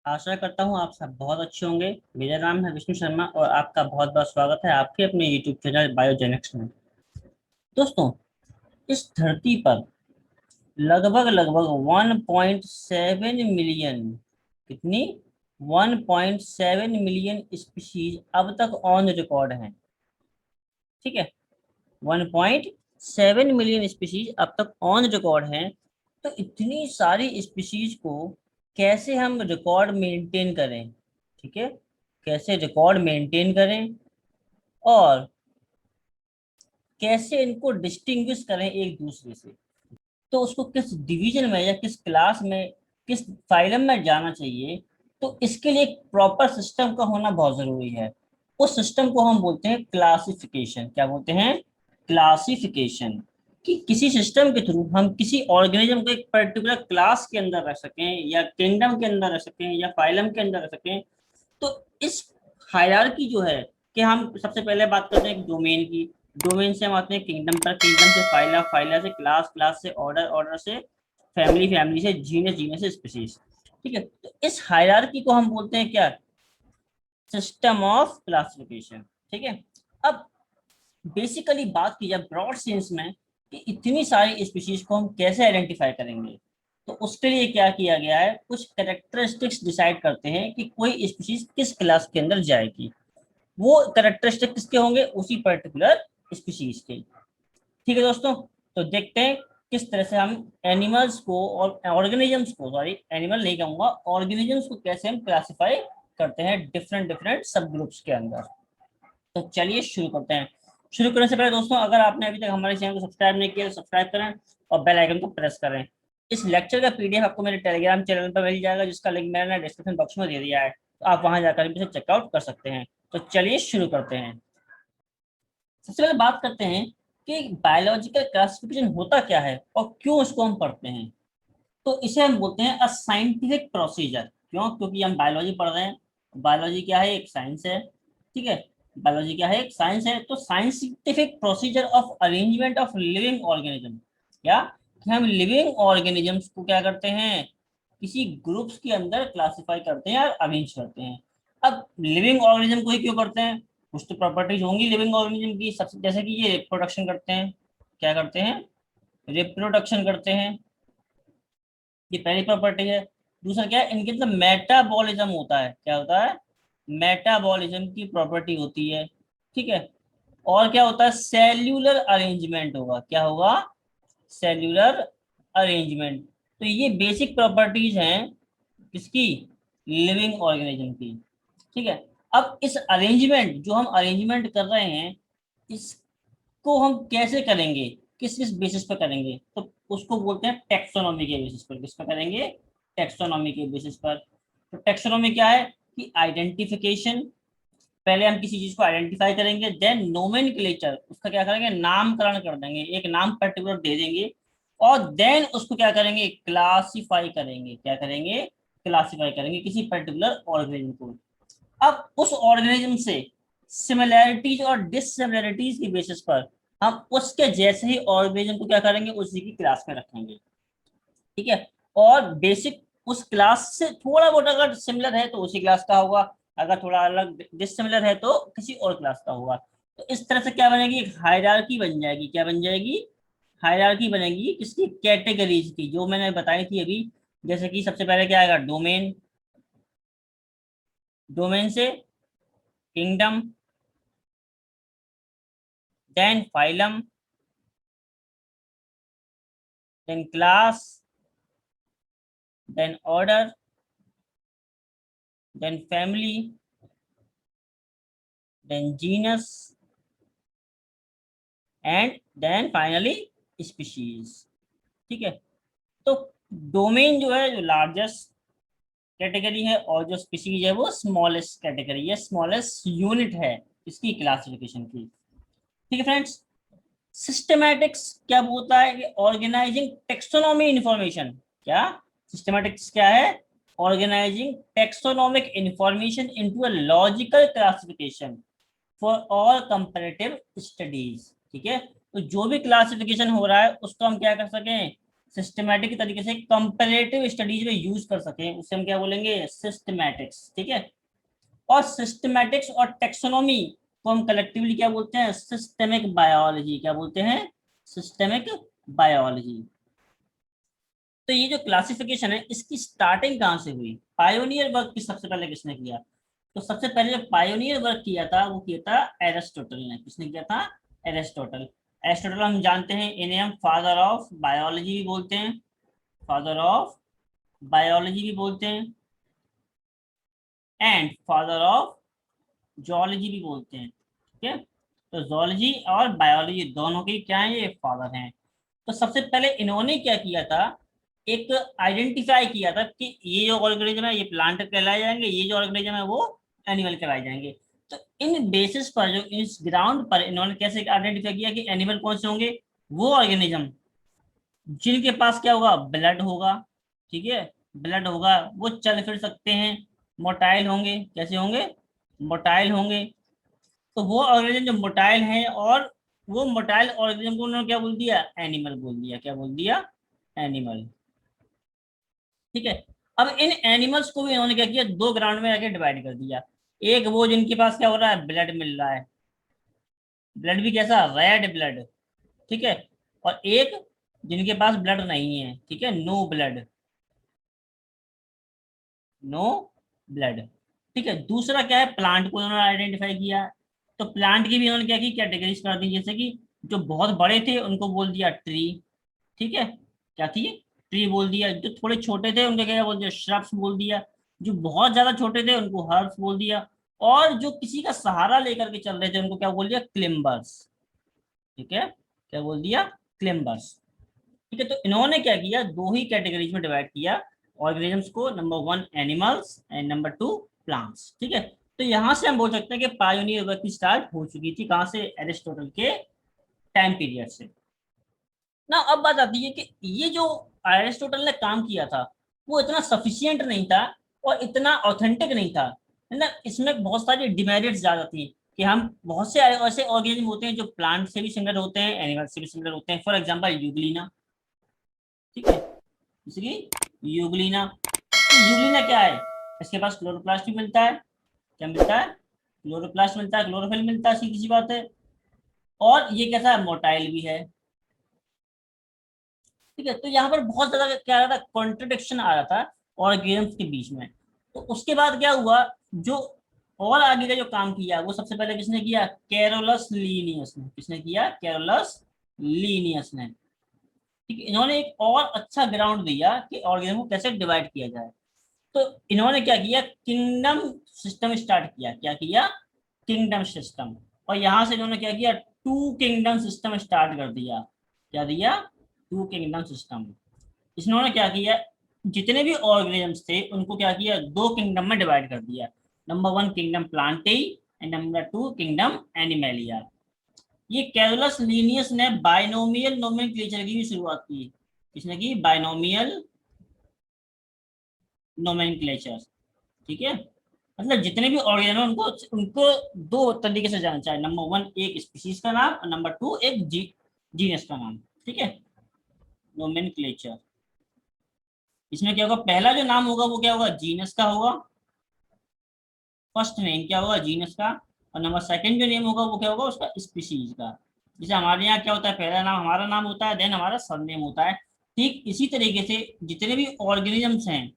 आशा करता हूँ आप सब बहुत अच्छे होंगे। मेरा नाम है विष्णु शर्मा और आपका बहुत बहुत स्वागत है आपके अपने यूट्यूब चैनल बायोजेनिक्स में। दोस्तों, इस धरती पर लगभग लगभग 1.7 मिलियन, कितनी, 1.7 मिलियन स्पीशीज अब तक ऑन रिकॉर्ड हैं। ठीक है, 1.7 मिलियन स्पीशीज अब तक ऑन रिकॉर्ड हैं। तो इतनी सारी स्पीशीज को कैसे हम रिकॉर्ड मेंटेन करें? ठीक है, कैसे रिकॉर्ड मेंटेन करें और कैसे इनको डिस्टिंग्विश करें एक दूसरे से। तो उसको किस डिवीजन में या किस क्लास में, किस फाइलम में जाना चाहिए। तो इसके लिए एक प्रॉपर सिस्टम का होना बहुत जरूरी है। उस सिस्टम को हम बोलते हैं क्लासिफिकेशन। क्या बोलते हैं? क्लासिफिकेशन। कि किसी सिस्टम के थ्रू हम किसी ऑर्गेनिज्म को एक पर्टिकुलर क्लास के अंदर रख सकें या किंगडम के अंदर रख सकें या फाइलम के अंदर रख सकें। तो इस हायरार्की जो है, कि हम सबसे पहले बात करते हैं डोमेन की। डोमेन से हम आते हैं किंगडम पर, किंगडम से फाइला, फाइला से क्लास, क्लास से ऑर्डर, ऑर्डर से फैमिली, फैमिली से जीनस, जीनस से स्पीशीज। ठीक है, तो इस हायरार्की को हम बोलते हैं क्या? System of classification. ठीक है। अब बेसिकली बात की जाए ब्रॉड सेंस में कि इतनी सारी स्पीशीज को हम कैसे आइडेंटिफाई करेंगे, तो उसके लिए क्या किया गया है, कुछ कैरेक्टरिस्टिक्स डिसाइड करते हैं कि कोई स्पीशीज किस क्लास के अंदर जाएगी। वो कैरेक्टरिस्टिक किसके होंगे? उसी पर्टिकुलर स्पीशीज के। ठीक है दोस्तों, तो देखते हैं किस तरह से हम एनिमल्स को और ऑर्गेनिजम्स को, सॉरी एनिमल नहीं कहूंगा, ऑर्गेनिजम्स को कैसे हम क्लासिफाई करते हैं डिफरेंट डिफरेंट सब ग्रुप्स के अंदर। तो चलिए शुरू करते हैं। शुरू करने से पहले दोस्तों, अगर आपने अभी तक हमारे चैनल को सब्सक्राइब नहीं किया तो सब्सक्राइब करें और बेल आइकन को प्रेस करें। इस लेक्चर का पीडीएफ आपको मेरे टेलीग्राम चैनल पर मिल जाएगा, जिसका लिंक मैंने डिस्क्रिप्शन बॉक्स में दे दिया है, तो आप वहां जाकर भी इसे चेकआउट कर सकते हैं। तो चलिए शुरू करते हैं। सबसे पहले बात करते हैं कि बायोलॉजिकल क्लासिफिकेशन होता क्या है और क्यों इसको हम पढ़ते हैं। तो इसे हम बोलते हैं अ साइंटिफिक प्रोसीजर। क्यों? क्योंकि हम बायोलॉजी पढ़ रहे हैं। बायोलॉजी क्या है? एक साइंस है। ठीक है, बायोलॉजी क्या है? एक साइंस है। तो scientific procedure of arrangement of living organism. क्या? कि हम लिविंग ऑर्गेनिजम्स को क्या करते हैं, किसी ग्रुप्स के अंदर क्लासिफाई करते हैं और अरेंज करते हैं। अब लिविंग ऑर्गेनिज्म को ही क्यों करते हैं? कुछ तो प्रॉपर्टीज होंगी लिविंग ऑर्गेनिज्म की, सबसे जैसे कि ये रिप्रोडक्शन करते हैं। क्या करते हैं? रिप्रोडक्शन करते हैं। ये पहली प्रॉपर्टी है। दूसरा क्या है? इनके अंदर मेटाबॉलिज्म होता है। क्या होता है? मेटाबॉलिज्म की प्रॉपर्टी होती है। ठीक है। और क्या होता है? सेल्यूलर अरेंजमेंट होगा। क्या होगा? Cellular arrangement. तो ये बेसिक प्रॉपर्टीज हैं किसकी? लिविंग ऑर्गेनिज्म की। ठीक है। अब इस अरेंजमेंट, जो हम अरेंजमेंट कर रहे हैं, इसको हम कैसे करेंगे, किस किस बेसिस पर करेंगे? तो उसको बोलते हैं टेक्सोनॉमी के बेसिस पर। किस पर करेंगे? टेक्सोनॉमी के बेसिस पर। तो टेक्सोनॉमी क्या है? कि आइडेंटिफिकेशन। पहले हम किसी चीज को आइडेंटिफाई करेंगे, देन नोमेनक्लेचर, उसका क्या करेंगे, नामकरण कर देंगे, एक नाम पर्टिकुलर दे देंगे। और देन उसको क्या करेंगे, क्लासिफाई करेंगे। क्या करेंगे? क्लासिफाई करेंगे किसी पर्टिकुलर ऑर्गेनिज्म को। अब उस ऑर्गेनिज्म से सिमिलैरिटीज और डिससिमिलैरिटीज की बेसिस पर हम उसके जैसे ही ऑर्गेनिज्म को क्या करेंगे, उसी की क्लास में रखेंगे। ठीक है। और बेसिक उस क्लास से थोड़ा बहुत अगर सिमिलर है तो उसी क्लास का होगा, अगर थोड़ा अलग डिससिमिलर है तो किसी और क्लास का होगा। तो इस तरह से क्या बनेगी, एक हायरार्की बन जाएगी। क्या बन जाएगी? हायरार्की बनेगी किसकी? कैटेगरीज की, जो मैंने बताई थी अभी। जैसे कि सबसे पहले क्या आएगा? डोमेन। डोमेन से kingdom, then phylum, then class, then order, then family, then genus and then finally species. ठीक है। तो डोमेन जो है, जो लार्जेस्ट कैटेगरी है, और जो स्पीशीज है वो स्मॉलेस्ट कैटेगरी है, स्मॉलेस्ट यूनिट है इसकी क्लासिफिकेशन की। ठीक है फ्रेंड्स। सिस्टमैटिक्स क्या होता है? कि ऑर्गेनाइजिंग टेक्सोनॉमी इंफॉर्मेशन। क्या? सिस्टमैटिक्स क्या है? Organising taxonomic information into a logical classification for all comparative studies. ठीक है। तो जो भी क्लासिफिकेशन हो रहा है उसको हम क्या कर सकें, सिस्टमैटिक तरीके से कंपैरेटिव स्टडीज में यूज कर सकें, उसे हम क्या बोलेंगे, सिस्टमैटिक्स। ठीक है। और सिस्टमैटिक्स और टेक्सोनॉमी को हम कलेक्टिवली क्या बोलते हैं, सिस्टेमिक बायोलॉजी। क्या बोलते हैं, सिस्टेमिक बायोलॉजी। तो ये जो क्लासिफिकेशन है इसकी स्टार्टिंग कहाँ से हुई, पायोनियर वर्क की सबसे पहले किसने किया? तो सबसे पहले जो पायोनियर वर्क किया था वो किया था एरिस्टोटल ने। किसने किया था? एरिस्टोटल। एरिस्टोटल हम जानते हैं, इन्हें हम फादर ऑफ बायोलॉजी भी बोलते हैं, फादर ऑफ बायोलॉजी भी बोलते हैं, एंड फादर ऑफ जोलॉजी भी बोलते हैं। ठीक है। तो जोलॉजी और बायोलॉजी दोनों के क्या है, ये फादर हैं। तो सबसे पहले इन्होंने क्या किया था, एक आइडेंटिफाई किया था कि ये जो ऑर्गेनिज्म है ये प्लांट कहलाए जाएंगे, ये जो ऑर्गेनिज्म है वो एनिमल कहलाए जाएंगे। तो इन बेसिस पर, जो इस ग्राउंड पर इन्होंने कैसे आइडेंटिफाई किया कि एनिमल कौन से होंगे, वो ऑर्गेनिज्म जिनके पास क्या होगा, ब्लड होगा। ठीक है, ब्लड होगा, वो चल फिर सकते हैं, मोटाइल होंगे। कैसे होंगे, मोटाइल होंगे। तो वो ऑर्गेनिज्म जो मोटाइल हैं, और वो मोटाइल ऑर्गेनिज्म को उन्होंने क्या बोल दिया, एनिमल बोल दिया। क्या बोल दिया, एनिमल। ठीक है। अब इन एनिमल्स को भी इन्होंने क्या किया, दो ग्राउंड में आके डिवाइड कर दिया। एक वो जिनके पास क्या हो रहा है, ब्लड मिल रहा है, ब्लड भी कैसा, रेड ब्लड। ठीक है। और एक जिनके पास ब्लड नहीं है, ठीक है, नो ब्लड, नो ब्लड। ठीक है। दूसरा क्या है, प्लांट को उन्होंने आइडेंटिफाई किया। तो प्लांट की भी उन्होंने क्या की, कैटेगरीज कर दी। जैसे कि जो बहुत बड़े थे उनको बोल दिया ट्री। ठीक है, क्या थी, ट्री बोल दिया। जो थोड़े छोटे थे उनके क्या बोल दिया, श्रब्स बोल दिया। जो बहुत ज्यादा छोटे थे उनको हर्ब्स बोल दिया। और जो किसी का सहारा लेकर के चल रहे थे उनको क्या बोल दिया, क्लिम्बर्स। ठीक है, क्या बोल दिया, क्लिम्बर्स। ठीक है। तो इन्होंने क्या किया, दो ही कैटेगरीज में डिवाइड किया ऑर्गेनिजम्स को, number one animals and number to plants. ठीक है। तो यहां से हम बोल सकते हैं कि पायोनियर वर्क की स्टार्ट हो चुकी थी, कहां से, एरिस्टोटल के टाइम पीरियड से ना। अब बात आती है कि ये जो एरिस्टोटल ने काम किया था वो इतना सफिशियंट नहीं था और इतना ऑथेंटिक नहीं था, है ना। इसमें बहुत सारी डिमेरिट्स ज्यादा थी कि हम बहुत से ऐसे ऑर्गेनिज्म होते हैं जो प्लांट से भी सिमिलर होते हैं, एनिमल से भी सिमिलर होते हैं। For example Euglena. ठीक है, जैसे कि यूग्लिना। तो यूग्लिना क्या है, इसके पास क्लोरोप्लास्ट भी मिलता है। क्या मिलता है, क्लोरोप्लास्ट मिलता है, क्लोरोफिल मिलता है, सीधी सी बात है। और ये कैसा है, मोटाइल भी है। ठीक है। तो यहाँ पर बहुत ज्यादा क्या आ रहा था, कॉन्ट्रडिक्शन आ रहा था ऑर्गेनिज्म के बीच में। तो उसके बाद क्या हुआ, जो और आगे का जो काम किया वो सबसे पहले किसने किया, कैरोलस लीनियस ने। किसने किया, कैरोलस लीनियस ने। ठीक है। इन्होंने एक और अच्छा ग्राउंड दिया कि ऑर्गेनिज्म को कैसे डिवाइड किया जाए। तो इन्होंने क्या किया, किंगडम सिस्टम स्टार्ट किया। क्या किया, किंगडम सिस्टम। और यहां से इन्होंने क्या किया, टू किंगडम सिस्टम स्टार्ट कर दिया। क्या दिया, टू किंगडम सिस्टम। इन्होंने क्या किया, जितने भी ऑर्गेनिजम्स थे उनको क्या किया, दो किंगडम में डिवाइड कर दिया। Number one kingdom plantae and number two kingdom animalia. ये कैरोलस लीनियस ने बाइनोमियल नोमेनक्लेचर की भी शुरुआत की। किसने की, बाइनोमियल नोमेनक्लेचर। ठीक है। मतलब जितने भी ऑर्गेनिज्म उनको उनको दो तरीके से जाना चाहिए, नंबर वन एक स्पीशीज का नाम और नंबर टू एक जीनस का नाम। ठीक है, नोमेनक्लेचर। इसमें क्या होगा, पहला जो नाम होगा वो क्या होगा, जीनस का होगा। फर्स्ट नेम क्या होगा, जीनस का। और नंबर सेकंड जो नेम होगा वो क्या होगा, उसका स्पीशीज का। जैसे हमारे यहाँ क्या होता है, पहला नाम हमारा नाम होता है, देन हमारा सरनेम होता है। ठीक इसी तरीके से जितने भी ऑर्गेनिजम्स हैं,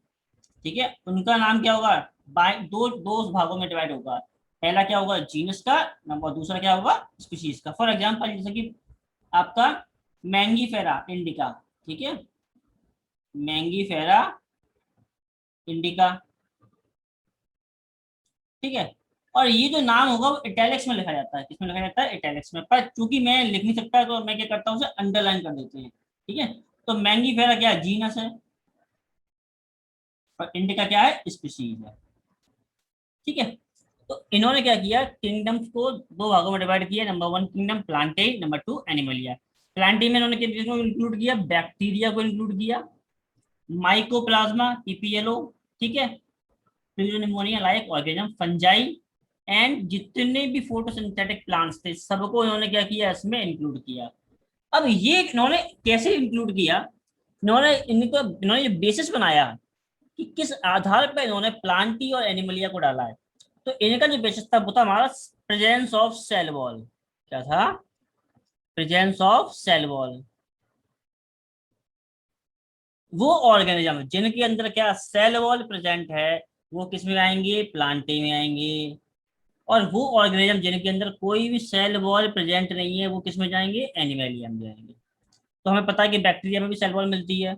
ठीक है, उनका नाम क्या होगा, बाय दो दो भागों में डिवाइड होगा। पहला क्या होगा, जीनस का, नंबर दूसरा क्या होगा, स्पीशीज का। फॉर एग्जांपल जैसे कि आपका मैंगीफेरा इंडिका। ठीक है, मैंगीफेरा इंडिका। ठीक है। और ये जो नाम होगा वो इटैलिक्स में लिखा जाता है। किसमें लिखा जाता है, इटैलिक्स में। पर चूंकि मैं लिख नहीं सकता तो मैं क्या करता हूँ, उसे अंडरलाइन कर देते हैं। ठीक है। तो मैंगीफेरा क्या है, जीनस है, और इंडिका क्या है, स्पीशीज है। ठीक है। तो इन्होंने क्या किया, किंगडम्स को दो भागों में डिवाइड किया। Number one kingdom plantae, number two animalia. Plantae में इन्होंने किसको इंक्लूड किया, बैक्टीरिया को इंक्लूड किया, माइकोप्लाज्मा पीपीएलओ। ठीक है, प्यूरोनिमोनिया लाइक ऑर्गेनिज्म, फंजाई, एंड जितने भी फोटोसिंथेटिक प्लांट्स थे सबको इन्होंने क्या किया, इसमें इंक्लूड किया। अब ये इन्होंने कैसे इंक्लूड किया, इन्होंने जो बेसिस बनाया कि किस आधार पर इन्होंने प्लांटी और एनिमलिया को डाला है, तो इनका जो बेसिस था वो था हमारा प्रेजेंस ऑफ सेल वॉल। क्या था? Presence of cell wall. वो ऑर्गेनिज्म जिनके अंदर क्या सेल वॉल प्रेजेंट है, वो किस में आएंगे? प्लांटी में आएंगे। और वो ऑर्गेनिज्म जिनके अंदर कोई भी सेल वॉल प्रेजेंट नहीं है, वो किस में जाएंगे? एनिमलिया में जाएंगे। तो हमें पता है कि बैक्टीरिया में भी सेल वॉल मिलती है।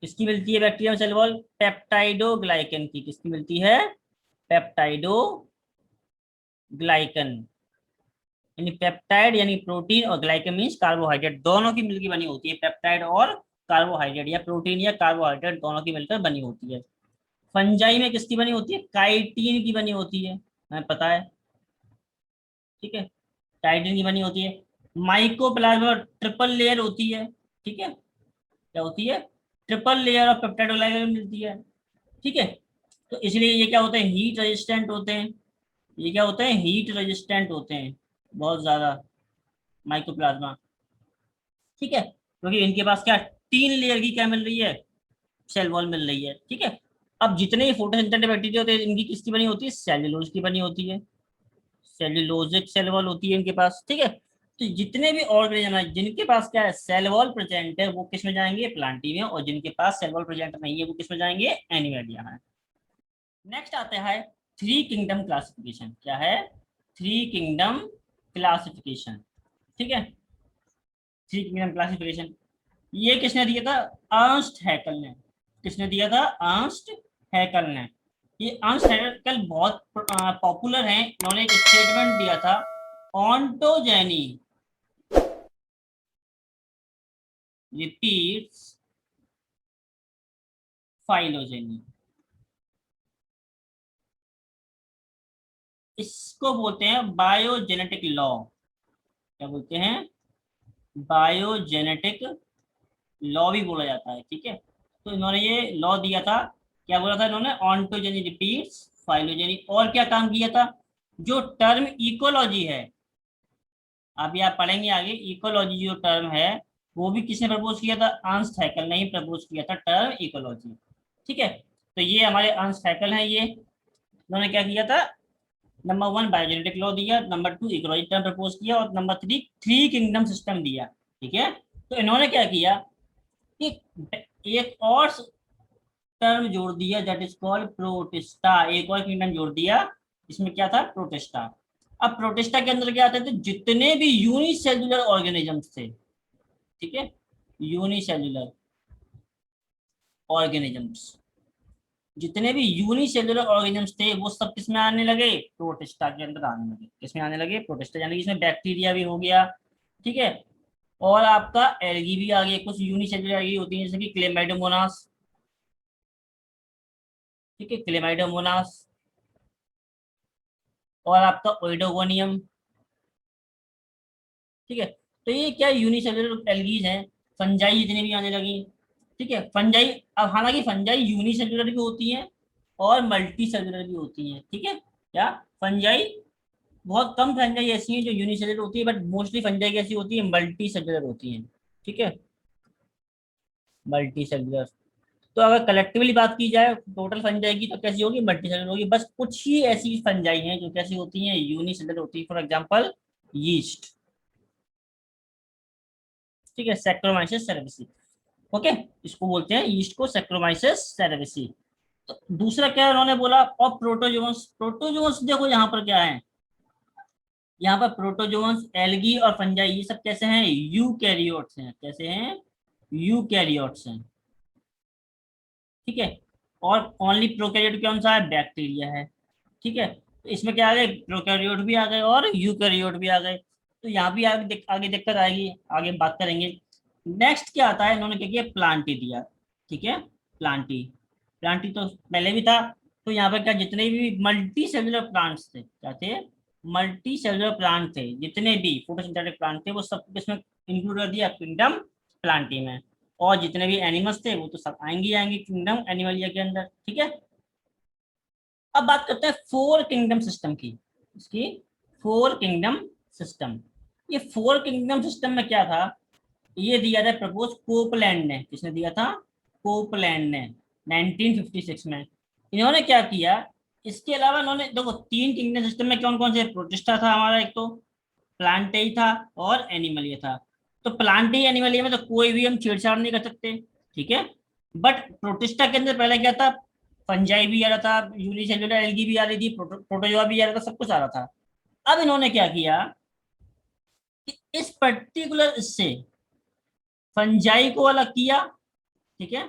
किसकी मिलती है बैक्टीरिया में सेल वॉल? पेप्टाइडोग्लाइकन की। किसकी मिलती है? पेप्टाइडोग्लाइकन। यानी पेप्टाइड यानी प्रोटीन, और ग्लाइकन मीन्स कार्बोहाइड्रेट, दोनों की मिलकर बनी होती है। पेप्टाइड और कार्बोहाइड्रेट, या प्रोटीन या कार्बोहाइड्रेट दोनों की मिलकर बनी होती है। फंजाई में किसकी बनी होती है? काइटिन की बनी होती है, हमें पता है। ठीक है, काइटिन की बनी होती है। माइकोप्लाज्मा ट्रिपल लेयर होती है। ठीक है, क्या होती है? Triple layer of peptide glycan मिलती है। ठीक है, तो इसलिए ये क्या होते हैं? हीट रेजिस्टेंट होते हैं। ये क्या होते हैं? हीट रेजिस्टेंट होते हैं बहुत ज्यादा, माइकोप्लाज्मा। ठीक है, क्योंकि इनके पास क्या, 3 लेयर की क्या मिल रही है? सेल वॉल मिल रही है। ठीक है, अब जितने ही फोटोसिंथेटिक बैक्टीरिया होते हैं, इनकी किसकी बनी होती है? सेल्यूलोज की बनी होती है। सेल्यूलोजिक सेल वॉल होती है इनके पास। ठीक है, तो जितने भी ऑर्गेनिज्म है जिनके पास क्या है, सेल वॉल प्रेजेंट है, वो किस में जाएंगे? प्लांटी में। और जिनके पास सेल वॉल प्रेजेंट नहीं है, वो किस में जाएंगे? एनिमलिया में। नेक्स्ट आता है थ्री किंगडम क्लासिफिकेशन। क्या है? Three kingdom classification. ठीक है, थ्री किंगडम क्लासिफिकेशन ये किसने दिया था? अर्नस्ट हैकल ने। किसने दिया था? अर्नस्ट हैकल ने। ये अर्नस्ट हैकल बहुत पॉपुलर हैं। इन्होंने एक स्टेटमेंट दिया था, ऑन्टोजेनी रिपीट्स फाइलोजेनी। इसको बोलते हैं बायोजेनेटिक लॉ। क्या बोलते हैं? बायोजेनेटिक लॉ भी बोला जाता है। ठीक है, तो इन्होंने ये लॉ दिया था। क्या बोला था इन्होंने? Ontogeny repeats phylogeny. और क्या काम किया था? जो टर्म इकोलॉजी है, अभी आप पढ़ेंगे आगे, इकोलॉजी जो टर्म है, वो भी किसने प्रपोज किया था? अर्नस्ट हैकल ने ही प्रपोज किया था टर्म इकोलॉजी। ठीक है, तो ये हमारे अर्नस्ट हैकल हैं। ये इन्होंने क्या किया था? नंबर 1 बायोजेनेटिक लॉ दिया, नंबर 2 इकोलॉजी टर्म प्रपोज किया, और नंबर 3 थ्री किंगडम सिस्टम दिया। ठीक है, तो इन्होंने क्या किया कि एक और टर्म जोड़ दिया, दैट इज कॉल्ड प्रोटिस्टा। एक और किंगडम जोड़ दिया, इसमें क्या था? प्रोटिस्टा। अब प्रोटिस्टा के अंदर क्या आते थे? जितने भी यूनिसेल्युलर ऑर्गेनिजम्स थे। ठीक है, यूनिसेल्युलर ऑर्गेनिजम्स, जितने भी यूनिसेल्युलर ऑर्गेनिजम्स थे, वो सब किस में आने लगे? प्रोटिस्टा के अंदर आने लगे। किस में आने लगे? प्रोटिस्टा, यानी कि इसमें बैक्टीरिया भी हो गया। ठीक है, और आपका एल्गी भी आ गया। कुछ यूनिसेल्युलर एल्गी होती है, जैसे कि क्लेमाइडोमोनास। ठीक है, क्लेमाइडोमोनास। और आपका ओइडोगोनियम। ठीक है, तो ये क्या यूनिसेल्युलर एल्गीज हैं। फंजाई जितनी भी आने लगी। ठीक है, फंजाई, अब हालांकि फंजाई यूनिसेल्युलर भी होती हैं और मल्टी सेल्युलर भी होती हैं। ठीक है, क्या फंजाई, बहुत कम फंजाई ऐसी हैं जो यूनिसेल्युलर होती है, बट मोस्टली फंजाई कैसी होती है? मल्टी सेल्युलर होती हैं। ठीक है, मल्टी सेल्युलर। तो अगर कलेक्टिवली बात की जाए टोटल फंजाई की, तो कैसी होगी? मल्टी सेल्युलर होगी। बस कुछ ही ऐसी फंजाई हैं जो कैसी होती हैं? यूनिसेल्युलर होती है। For example yeast. ठीक है, सैक्रोमाइसिस सेरेविसी। ओके, इसको बोलते हैं यीस्ट को, सैक्रोमाइसिस सेरेविसी। तो दूसरा क्या उन्होंने बोला? और प्रोटोजोन्स। प्रोटोजोन्स देखो यहाँ पर क्या है, यहाँ पर प्रोटोजोन्स, एल्गी और फंजाई, ये सब कैसे हैं? यूकैरियोट्स हैं। कैसे हैं? यूकैरियोट्स हैं। ठीक है, और ओनली प्रोकैरियोट कौन सा है? बैक्टीरिया है। ठीक है, तो इसमें क्या आ गए? प्रोकैरियोट भी आ गए और यूकैरियोट भी आ गए। तो यहाँ भी आगे दिक्कत आएगी, आगे बात करेंगे। नेक्स्ट क्या आता है? इन्होंने क्या किया? प्लांटी दिया। ठीक है, प्लांटी। प्लांटी तो पहले भी था। तो यहाँ पर क्या, जितने भी मल्टी सेलुलर प्लांट्स थे, क्या थे? मल्टी सेलुलर प्लांट थे। जितने भी फोटोसिंथेटिक प्लांट थे, वो सब इसमें इंक्लूड कर दिया किंगडम प्लांटी में। और जितने भी एनिमल्स थे, वो तो सब आएंगे ही आएंगे किंगडम एनिमलिया के अंदर। ठीक है, अब बात करते हैं फोर किंगडम सिस्टम की। इसकी फोर किंगडम सिस्टम। ये फोर किंगडम सिस्टम में क्या था? ये दिया था प्रपोज कोपलैंड ने। किसने दिया था? कोपलैंड ने 1956 में। इन्होंने क्या किया, इसके अलावा इन्होंने देखो तीन किंगडम सिस्टम में कौन कौन से, प्रोटिस्टा था हमारा एक, तो प्लांटेई था और एनिमलिया था। तो प्लांटेई एनिमलिया में तो कोई भी हम छेड़छाड़ नहीं कर सकते, ठीक है। बट प्रोटिस्टा के अंदर पहले क्या था, फंजाई भी आ रहा था, यूनिसेल्युलर एल्गी भी आ रही थी, प्रोटोजोआ भी आ रहा था, सब कुछ आ रहा था। अब इन्होंने क्या किया कि इस पर्टिकुलर इससे फंजाई को अलग किया, ठीक है,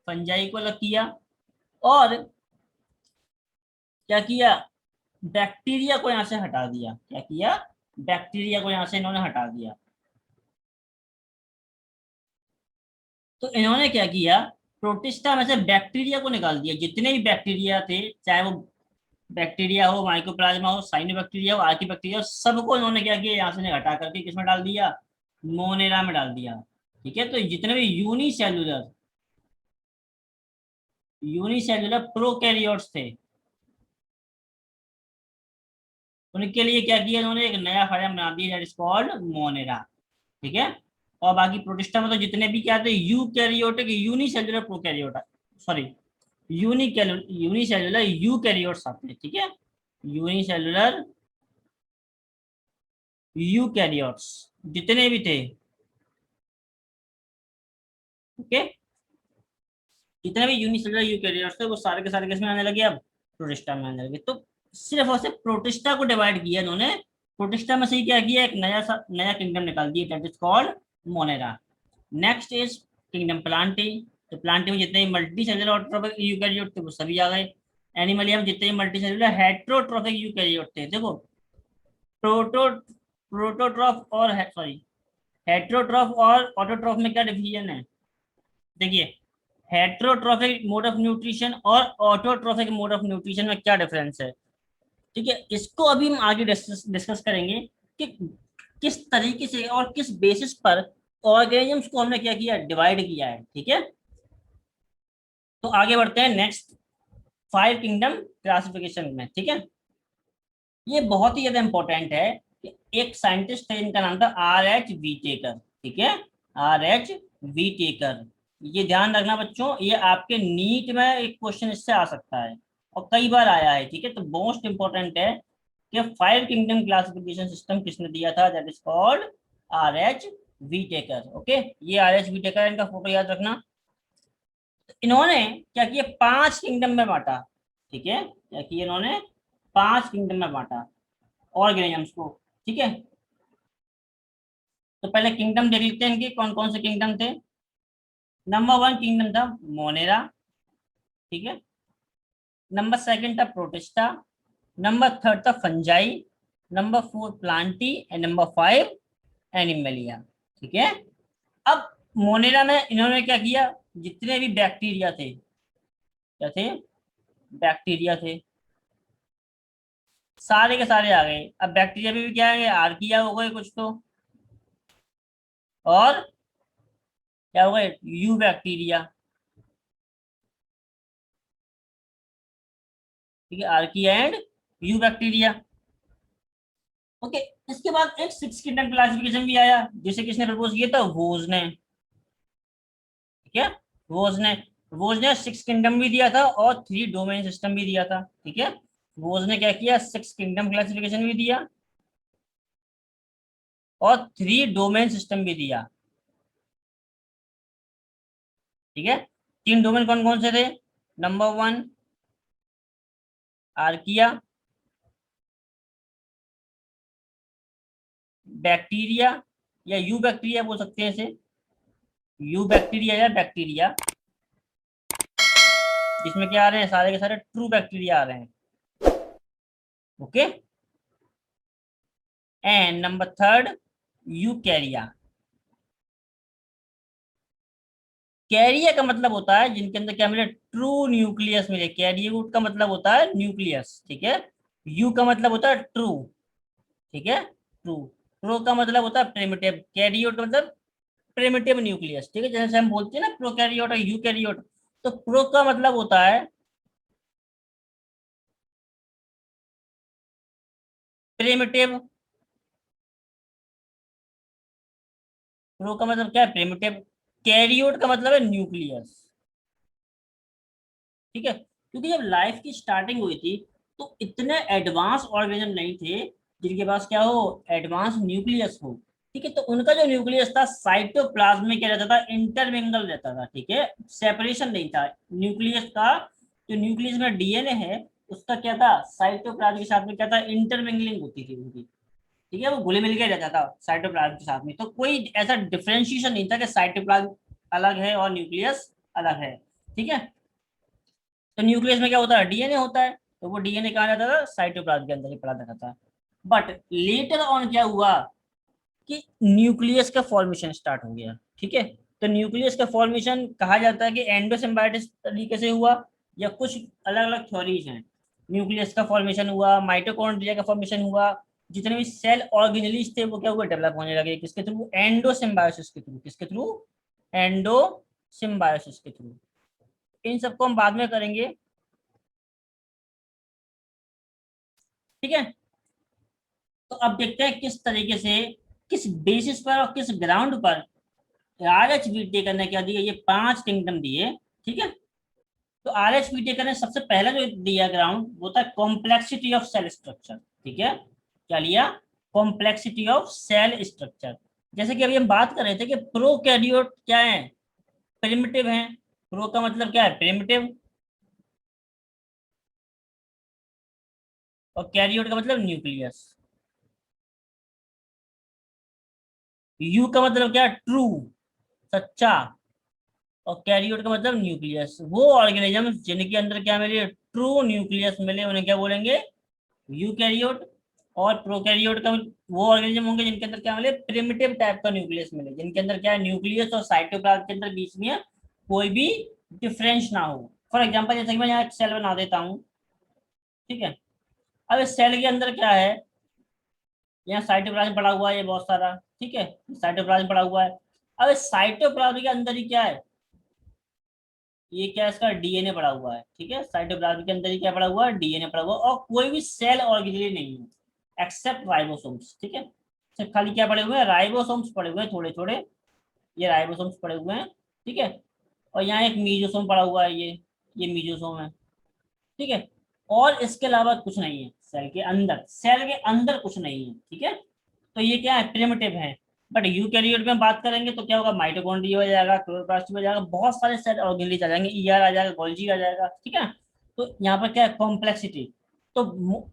फंजाई को अलग किया। और क्या किया, बैक्टीरिया को यहां से हटा दिया। क्या किया, बैक्टीरिया को यहां से इन्होंने हटा दिया। तो इन्होंने क्या किया, प्रोटिस्टा में से बैक्टीरिया को निकाल दिया। जितने भी बैक्टीरिया थे, चाहे वो बैक्टीरिया हो, माइकोप्लाज्मा हो, साइनोबैक्टीरिया हो, आर्किबैक्टीरिया हो, सबको इन्होंने क्या किया, यहाँ से हटा करके किसमें डाल दिया, मोनेरा में डाल दिया। ठीक है, तो जितने भी यूनिसेल्युलर प्रोकैरियोट्स थे, उनके लिए क्या किया इन्होंने, एक नया फाइलम बना दिया, दैट इज कॉल्ड मोनेरा। ठीक है। और बाकी प्रोटिस्टा में तो जितने भी क्या थे, eukaryotic unicellular prokaryote, sorry, unicellular eukaryotes आते हैं। ठीक है, यूनिसेल्युलर यूकैरियोट्स जितने भी थे, ओके, जितने भी यूनिसेलुलर यूकैरियोट्स थे वो सारे के सारे किसमें आने लगे, अब प्रोटिस्टा में आने लगे। तो सिर्फ और सिर्फ प्रोटिस्टा को डिवाइड किया इन्होंने। प्रोटिस्टा में से ही क्या किया, एक नया किंगडम निकाल दिया, that is called Monera. Next is kingdom Plantae. तो प्लांटी में जितने मल्टी सेलुलर ऑटोट्रॉफिक यूकैरियोट थे वो सभी आ गए। एनिमलिया में जितने मल्टी सेलुलर हेट्रोट्रॉफिक यूकैरियोट थे, देखो प्रोटो प्रोटोट्रॉफ और सॉरी, हेट्रोट्रॉफ और ऑटोट्रॉफ में क्या डिवीजन है, देखिए, हेट्रोट्रोफिक मोड ऑफ न्यूट्रिशन और ऑटोट्रोफिक मोड ऑफ न्यूट्रिशन में क्या डिफरेंस है। ठीक है, इसको अभी हम आगे डिस्कस करेंगे कि किस तरीके से और किस बेसिस पर ऑर्गेनिजम्स को हमने क्या किया, डिवाइड किया है। ठीक है, तो आगे बढ़ते हैं नेक्स्ट 5 किंगडम क्लासिफिकेशन में। ठीक है, ये बहुत ही ज्यादा इंपॉर्टेंट है कि एक साइंटिस्ट है, इनका नाम था R.H. Whittaker। ठीक है, R.H. Whittaker, ये ध्यान रखना बच्चों, ये आपके नीट में एक क्वेश्चन इससे आ सकता है और कई बार आया है। ठीक है, तो मोस्ट इंपॉर्टेंट है कि 5 किंगडम क्लासिफिकेशन सिस्टम किसने दिया था, that is called R.H. Whittaker। Okay, ये R.H. Whittaker इनका फोटो याद रखना। तो इन्होंने क्या किया, 5 किंगडम में बांटा। ठीक है, क्या किया इन्होंने, 5 किंगडम में बांटा ऑर्गेनिजम्स को। ठीक है, तो पहले किंगडम देख लेते हैं इनके कौन कौन से किंगडम थे। नंबर 1 किंगडम था मोनेरा। ठीक है, नंबर सेकंड था प्रोटिस्टा, नंबर थर्ड था fungi, number 4 Plantae and number 5 Animalia. ठीक है, अब मोनेरा में इन्होंने क्या किया, जितने भी बैक्टीरिया थे, क्या थे, बैक्टीरिया थे, सारे के सारे आ गए। अब बैक्टीरिया में भी क्या है, आर्किया हो गए कुछ तो, और क्या हो गए, यू बैक्टीरिया। ठीक है, archaea and you bacteria. Okay, इसके बाद एक 6 किंगडम क्लासिफिकेशन भी आया, जिसे किसने प्रपोज किया था, वोज ने। ठीक है, वोज ने, वोज ने 6 किंगडम भी दिया था और 3 डोमेन सिस्टम भी दिया था। ठीक है, वोज ने क्या किया, 6 किंगडम क्लासिफिकेशन भी दिया और 3 डोमेन सिस्टम भी दिया। ठीक है, 3 डोमेन कौन कौन से थे, नंबर 1 आर्किया, बैक्टीरिया या यू बैक्टीरिया बोल सकते हैं इसे, यू बैक्टीरिया या बैक्टीरिया, जिसमें क्या आ रहे हैं, सारे के सारे ट्रू बैक्टीरिया आ रहे हैं। Okay, and number third eukarya. कैरिया का मतलब होता है जिनके अंदर क्या मिले, ट्रू न्यूक्लियस मिले। कैरियोट का मतलब होता है न्यूक्लियस। ठीक है, यू का मतलब होता है ट्रू। ठीक है, ट्रू, प्रो का मतलब होता है प्रिमिटिव, कैरियोट का मतलब प्रिमिटिव न्यूक्लियस। ठीक है, जैसे हम बोलते हैं ना प्रोकैरियोट और यूकैरियोट, तो प्रो का मतलब होता है प्रिमिटिव, प्रो का मतलब क्या है? प्रिमिटिव। कैरियोट का मतलब है न्यूक्लियस। ठीक है, क्योंकि जब लाइफ की स्टार्टिंग हुई थी तो इतने एडवांस ऑर्गेनिज्म नहीं थे जिनके पास क्या हो, एडवांस न्यूक्लियस हो। ठीक है, तो उनका जो न्यूक्लियस था साइटोप्लाज्म में क्या रहता था, इंटरमिंगल रहता था। ठीक है, सेपरेशन नहीं था न्यूक्लियस का। जो न्यूक्लियस में डीएनए है उसका क्या था, साइटोप्लाज्म के साथ में क्या था, इंटरमिंगलिंग होती थी उनकी। ठीक है, वो घुले मिल के रहता था साइटोप्लाज्म के साथ में, तो कोई ऐसा डिफरेंशिएशन नहीं था कि साइटोप्लाज्म अलग है और न्यूक्लियस अलग है। ठीक है, तो न्यूक्लियस में क्या होता है, डीएनए होता है, तो वो डीएनए कहाँ रहता था, साइटोप्लाज्म के अंदर ही पड़ा रहता था। बट लेटर ऑन क्या हुआ कि न्यूक्लियस का फॉर्मेशन स्टार्ट हो गया। ठीक है, तो न्यूक्लियस का फॉर्मेशन कहा जाता है कि एंडोसिम्बायोटिक तरीके से हुआ, या कुछ अलग अलग थ्योरीज हैं। न्यूक्लियस का फॉर्मेशन हुआ, माइटोकॉन्ड्रिया का फॉर्मेशन हुआ, जितने भी सेल ऑर्गेनेलिज थे वो क्या हुआ, डेवलप होने लगे, किसके थ्रू, एंडोसिम्बायोसिस के थ्रू। किसके थ्रू, एंडोसिम्बायोसिस के थ्रू। इन सबको हम बाद में करेंगे। ठीक है, तो अब देखते हैं किस तरीके से, किस बेसिस पर और किस ग्राउंड पर आर एच वीटेकर ने क्या दिया, ये 5 किंगडम दिए। ठीक है, तो आर एच वीटेकर ने सबसे पहला जो दिया ग्राउंड वो था कॉम्प्लेक्सिटी ऑफ सेल स्ट्रक्चर। ठीक है, क्या लिया, कॉम्प्लेक्सिटी ऑफ सेल स्ट्रक्चर। जैसे कि अभी हम बात कर रहे थे कि प्रोकैरियोट क्या है, प्रिमिटिव है। प्रो का मतलब क्या है, प्रिमिटिव, और कैरियोट का मतलब न्यूक्लियस। यू का मतलब क्या, ट्रू, सच्चा। और कैरियोट का मतलब न्यूक्लियस। वो ऑर्गेनिज्म जिनके अंदर क्या मिले, ट्रू न्यूक्लियस मिले, उन्हें क्या बोलेंगे, यूकैरियोट। और प्रोकैरियोट का वो ऑर्गेनिज्म होंगे जिनके अंदर क्या मिले, प्रिमिटिव टाइप का न्यूक्लियस मिले, जिनके अंदर क्या है, न्यूक्लियस और साइटोप्लाज्म के अंदर बीच में कोई भी डिफरेंस ना हो। फॉर एग्जाम्पल जैसे कि मैं यहाँ एक सेल बना देता हूँ। ठीक है, अब इस सेल के अंदर क्या है, यहाँ साइटोप्लाज्म पड़ा हुआ है ये बहुत सारा। ठीक है, साइटोप्लाज्म पड़ा हुआ है। अब इस साइटोप्लाज्म के अंदर ही क्या है, ये क्या है, इसका डीएनए पड़ा हुआ है। ठीक है, साइटोप्लाज्म के अंदर ही क्या पड़ा हुआ है, डीएनए पड़ा हुआ है, और कोई भी सेल ऑर्गेनेल नहीं है एक्सेप्ट राइबोसोम्स। ठीक है, सिर्फ खाली क्या पड़े हुए हैं, राइबोसोम्स पड़े हुए हैं थोड़े थोड़े, ये राइबोसोम्स पड़े हुए हैं। ठीक है, और यहाँ एक मीजोसोम पड़ा हुआ है, ये मीजोसोम है। ठीक है, और इसके अलावा कुछ नहीं है सेल के अंदर, सेल के अंदर कुछ नहीं है। ठीक है, तो ये क्या है, प्रिमिटिव है। बट यूकैरियोट में बात करेंगे तो क्या होगा, माइटोकॉन्ड्रिया हो जाएगा, क्लोरोप्लास्ट हो जाएगा, बहुत सारे सेल ऑर्गेनेल आ जाएंगे, ईआर आ जाएगा, गोल्जी आ जाएगा। ठीक है, तो यहाँ पर क्या है, कॉम्प्लेक्सिटी। तो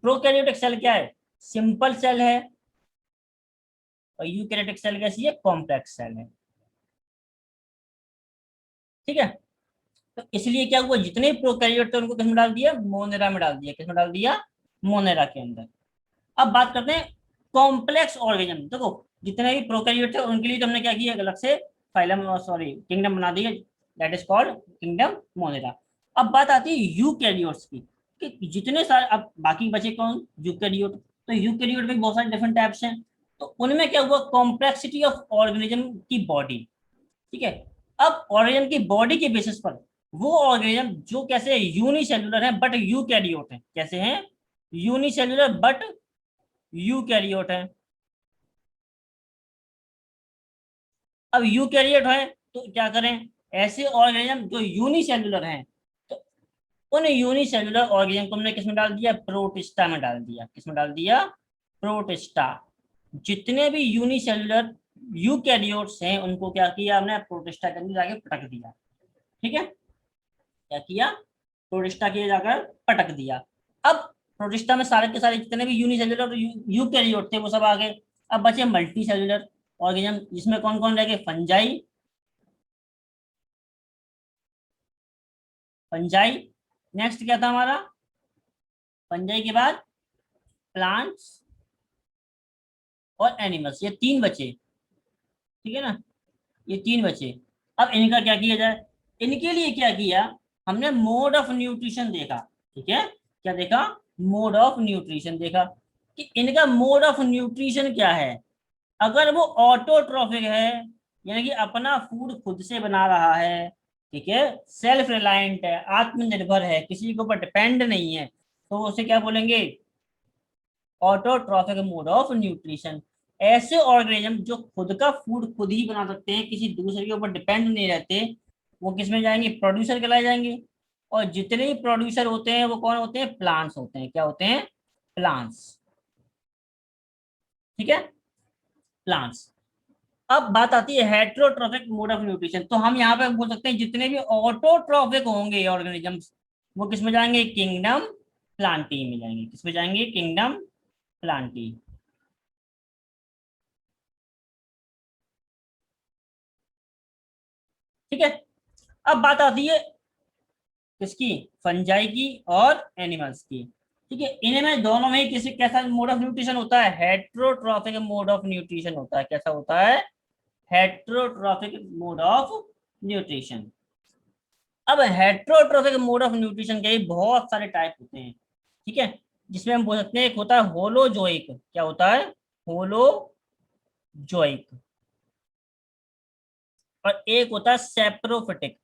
प्रोकैरियोटिक सेल क्या है, सिंपल सेल है, और यूकैरियोटिक सेल कैसी है, कॉम्प्लेक्स सेल है। ठीक है, तो इसलिए क्या हुआ, जितने प्रोकैरियोट थे उनको किसमें डाल दिया, मोनेरा में डाल दिया। किसमें डाल दिया, मोनेरा के अंदर। अब बात करते हैं कॉम्प्लेक्स ऑर्गेनिज्म। देखो, जितने भी प्रोकैरियोट थे उनके लिए तो हमने क्या किया, अलग से फाइलम, सॉरी किंगडम बना दिए, that is called kingdom Monera. अब बात आती है यूकैरियोट्स की, कि जितने सारे, अब बाकी बचे कौन, यूकैरियोट। तो यूकैरियोट में बहुत सारे डिफरेंट टाइप्स हैं, तो उनमें क्या हुआ, कॉम्प्लेक्सिटी ऑफ ऑर्गेनिज्म की बॉडी। ठीक है, अब ऑर्गेनिज्म की बॉडी के बेसिस पर वो ऑर्गेनिज्म जो कैसे यूनिसेल्युलर है बट यूकैरियोट है, कैसे हैं, यूनिसेल्युलर बट यूकैरियोट है। अब यूकैरियोट है तो क्या करें, ऐसे ऑर्गेनिज्म जो यूनिसेल्युलर हैं, तो उन यूनिसेल्युलर ऑर्गेनिज्म को हमने किसमें डाल दिया, प्रोटिस्टा में डाल दिया। किसमें डाल दिया, प्रोटिस्टा। जितने भी यूनिसेल्युलर यूकैरियोट्स हैं उनको क्या किया हमने, प्रोटिस्टा के अंदर जाके पटक दिया। ठीक है, क्या किया, प्रोटिस्टा के जाकर पटक दिया। अब प्रोटिस्टा में सारे के सारे जितने भी यूनिसेल्युलर यूकैरियोट थे वो सब आ गए। अब बचे मल्टी सेल्युलर ऑर्गेनिज्म, जिसमें कौन कौन रह गए, फंजाई, फंजाई। नेक्स्ट क्या था हमारा, फंजाई के बाद प्लांट्स और एनिमल्स, ये 3 बचे। ठीक है ना, ये 3 बचे। अब इनका क्या किया जाए, इनके लिए क्या किया, हमने मोड ऑफ न्यूट्रिशन देखा। ठीक है, क्या देखा, मोड ऑफ न्यूट्रिशन देखा, कि इनका मोड ऑफ न्यूट्रिशन क्या है। अगर वो ऑटोट्रॉफिक है, यानी कि अपना फूड खुद से बना रहा है, ठीक है, सेल्फ रिलायंट है, आत्मनिर्भर है, किसी के ऊपर डिपेंड नहीं है, तो उसे क्या बोलेंगे, ऑटोट्रॉफिक मोड ऑफ न्यूट्रिशन। ऐसे ऑर्गेनिज्म जो खुद का फूड खुद ही बना सकते हैं, किसी दूसरे के ऊपर डिपेंड नहीं रहते, वो किस में जाएंगे, प्रोड्यूसर कहलाए जाएंगे। और जितने ही प्रोड्यूसर होते हैं वो कौन होते हैं, प्लांट्स होते हैं। क्या होते हैं, प्लांट्स। ठीक है, प्लांट्स। अब बात आती है हेट्रोट्रॉफिक मोड ऑफ न्यूट्रिशन। तो हम यहाँ पे बोल सकते हैं जितने भी ऑटोट्रॉफिक होंगे ऑर्गेनिजम्स, वो किस में जाएंगे, किंगडम प्लांटी में जाएंगे। किस में जाएंगे, किंगडम प्लांटी। ठीक है। अब बात आती है किसकी, फंजाई की और एनिमल्स की। ठीक है, इनमें दोनों में ही किसी कैसा मोड ऑफ न्यूट्रिशन होता है, हेट्रोट्रॉफिक मोड ऑफ न्यूट्रिशन होता है। कैसा होता है, हेट्रोट्रॉफिक मोड ऑफ न्यूट्रिशन। अब हेट्रोट्रॉफिक मोड ऑफ न्यूट्रिशन के ही बहुत सारे टाइप होते हैं। ठीक है, जिसमें हम बोल सकते हैं एक होता है होलोजोइक। क्या होता है, होलोजोइक। और एक होता है सेप्रोफिटिक।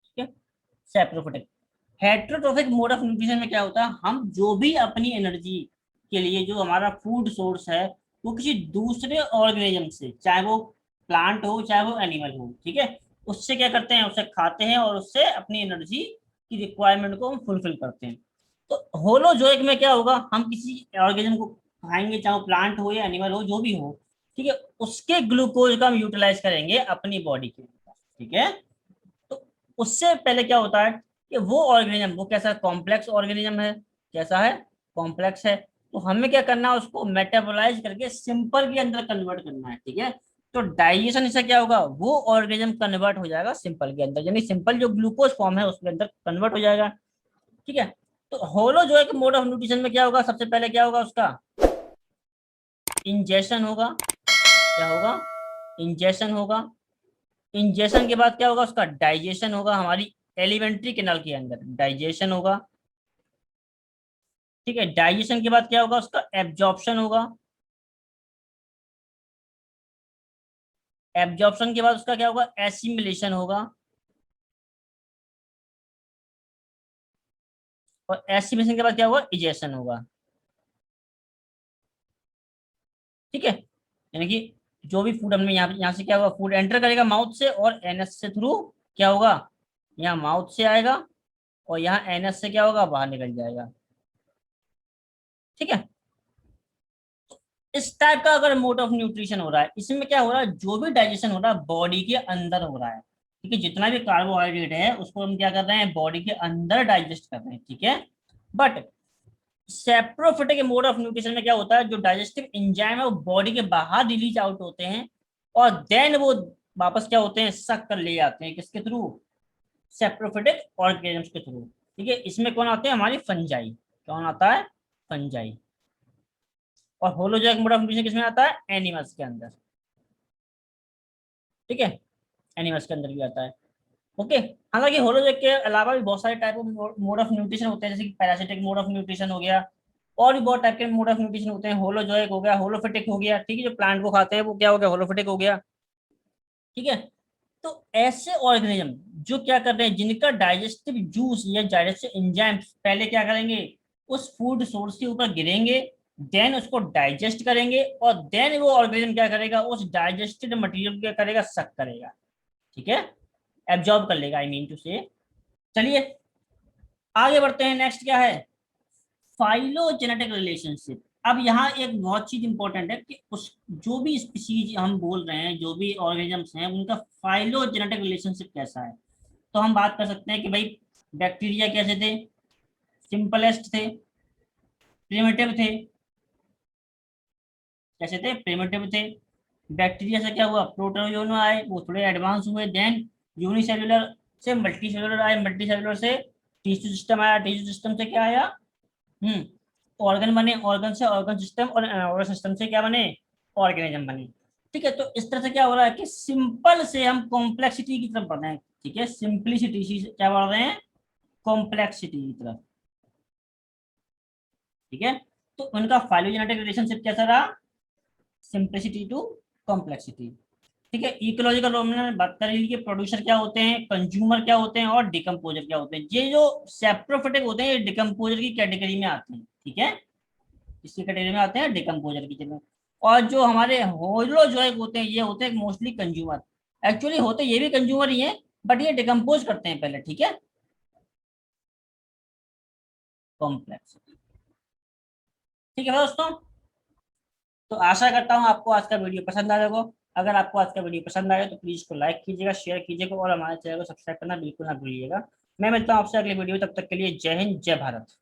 ठीक है, saprophytic. Heterotrophic mode of nutrition में क्या होता है, हम जो भी अपनी एनर्जी के लिए जो हमारा फूड सोर्स है, वो किसी दूसरे ऑर्गेनिज्म से, चाहे वो प्लांट हो चाहे वो एनिमल हो, ठीक है, उससे क्या करते हैं, उससे खाते हैं और उससे अपनी एनर्जी की रिक्वायरमेंट को हम फुलफिल करते हैं। तो होलोजोइक में क्या होगा, हम किसी ऑर्गेनिज्म को खाएंगे, चाहे वो प्लांट हो या एनिमल हो, जो भी हो, ठीक है, उसके ग्लूकोज का हम यूटिलाइज करेंगे अपनी बॉडी के अंदर। ठीक है, तो उससे पहले क्या होता है कि वो ऑर्गेनिज्म, वो कैसा कॉम्प्लेक्स ऑर्गेनिज्म है, कैसा है, कॉम्प्लेक्स है। तो हमें क्या करना है, उसको मेटाबोलाइज करके सिंपल के अंदर कन्वर्ट करना है। ठीक है, तो डाइजेशन इससे क्या होगा, वो ऑर्गेनिज्म कन्वर्ट हो जाएगा सिंपल के अंदर, यानी सिंपल जो ग्लूकोज फॉर्म है उसके अंदर कन्वर्ट हो जाएगा। ठीक है, तो होलो जो है कि मोड ऑफ न्यूट्रिशन में क्या होगा, सबसे पहले क्या होगा उसका, इंजेशन होगा। क्या होगा, इंजेशन होगा। इंजेशन के बाद क्या होगा, उसका डाइजेशन होगा हमारी एलिमेंट्री कैनाल के अंदर, डाइजेशन होगा। ठीक है, डाइजेशन के बाद क्या होगा, उसका एब्जॉर्प्शन होगा। एब्जॉर्प्शन के बाद उसका क्या होगा, एसिमिलेशन होगा। और एसिमिलेशन के बाद क्या होगा, इजेशन होगा। ठीक है, यानी कि जो भी फूड हमने यहाँ से क्या होगा, फूड एंटर करेगा माउथ से और एनएस से थ्रू क्या होगा, यहाँ माउथ से आएगा और यहाँ एनएस से क्या होगा, बाहर निकल जाएगा। ठीक है, इस टाइप का अगर मोड ऑफ न्यूट्रिशन हो रहा है, इसमें क्या हो रहा है, जो भी डाइजेशन हो रहा है बॉडी के अंदर हो रहा है। ठीक है, जितना भी कार्बोहाइड्रेट है उसको हम क्या कर रहे हैं, बॉडी के अंदर डाइजेस्ट कर रहे हैं। ठीक है, but saprophytic mode of nutrition में क्या होता है, जो डाइजेस्टिव एंजाइम है वो बॉडी के बाहर रिलीज आउट होते हैं और देन वो वापस क्या होते हैं, सक कर ले जाते हैं, किसके थ्रू, सेप्रोफिटिक ऑर्गेनिम्स के थ्रू। ठीक है, इसमें कौन आते हैं, हमारी फंजाई। कौन आता है, फंजाई। और होलोजोइक मोड ऑफ न्यूट्रिशन किसमें आता है, एनिमल्स के अंदर। ठीक है, एनिमल्स के अंदर भी आता है। ओके, हालांकि होलोजोइक के अलावा भी बहुत सारे type of mode of nutrition होते हैं, जैसे कि पैरासिटिक मोड ऑफ न्यूट्रिशन हो गया, और भी बहुत टाइप के मोड ऑफ न्यूट्रिशन होते हैं। होलोजोइक हो गया, होलोफिटिक हो गया। ठीक है, जो प्लांट को खाते हैं वो क्या हो गया, होलोफिटिक हो गया। ठीक है, तो ऐसे ऑर्गेनिज्म जो क्या कर रहे हैं, जिनका डाइजेस्टिव जूस या डाइजेस्टिव एंजाइम पहले क्या करेंगे, उस फूड सोर्स के ऊपर गिरेंगे, देन उसको डाइजेस्ट करेंगे और देन वो ऑर्गेनिज्म क्या करेगा, उस डाइजेस्टेड मटेरियल क्या करेगा, सक करेगा। ठीक है, एब्जॉर्ब कर लेगा, आई मीन टू से। चलिए आगे बढ़ते हैं, नेक्स्ट क्या है, फाइलोजेनेटिक रिलेशनशिप। अब यहाँ एक बहुत चीज इंपॉर्टेंट है कि उस जो भी स्पीसीज हम बोल रहे हैं, जो भी ऑर्गेनिजम्स हैं, उनका फाइलोजेनेटिक रिलेशनशिप कैसा है। तो हम बात कर सकते हैं कि भाई बैक्टीरिया कैसे थे, सिंपलेस्ट थे, प्रिमिटिव थे। कैसे थे, प्रिमिटिव थे। बैक्टीरिया से क्या हुआ, प्रोटोजोआ आए, वो थोड़े एडवांस हुए, देन यूनिसेलुलर से मल्टी सेलुलर आए, मल्टी सेलुलर से टिश्यू सिस्टम आया, टिश्यू सिस्टम से क्या आया, हम्म ऑर्गन बने, ऑर्गन से ऑर्गन सिस्टम, और ऑर्गन सिस्टम से क्या बने, ऑर्गेनिज्म बने। ठीक है, तो इस तरह से क्या हो रहा है कि सिंपल से हम कॉम्प्लेक्सिटी की तरफ बढ़ रहे हैं। ठीक है, सिंपलिसिटी से क्या बढ़ रहे हैं, कॉम्प्लेक्सिटी की तरफ। ठीक है, तो उनका फाइलोजेनेटिक रिलेशनशिप कैसा रहा, सिंपलिसिटी टू कॉम्प्लेक्सिटी। ठीक ठीक है। इकोलॉजिकल रॉ मटेरियल में बात करेंगे कि प्रोड्यूसर क्या होते हैं, कंज्यूमर क्या होते हैं, और डिकम्पोजर क्या होते हैं। ये जो सेप्रोफिटिक होते हैं ये डिकम्पोजर की कैटेगरी में आते हैं, ठीक है, इसकी कैटेगरी में आते हैं डिकम्पोजर की जगह। और जो हमारे होलोजोइक होते हैं ये होते हैं मोस्टली कंज्यूमर। एक्चुअली होते ये भी कंज्यूमर ही है, बट ये डिकम्पोज करते हैं पहले, ठीक है, कॉम्प्लेक्स। ठीक है दोस्तों, तो आशा करता हूँ आपको आज का वीडियो पसंद आया होगा। अगर आपको आज का वीडियो पसंद आया तो प्लीज को लाइक कीजिएगा, शेयर कीजिएगा, और हमारे चैनल को सब्सक्राइब करना बिल्कुल ना भूलिएगा। मैं मिलता हूँ आपसे अगले वीडियो, तब तक के लिए जय हिंद, जय भारत।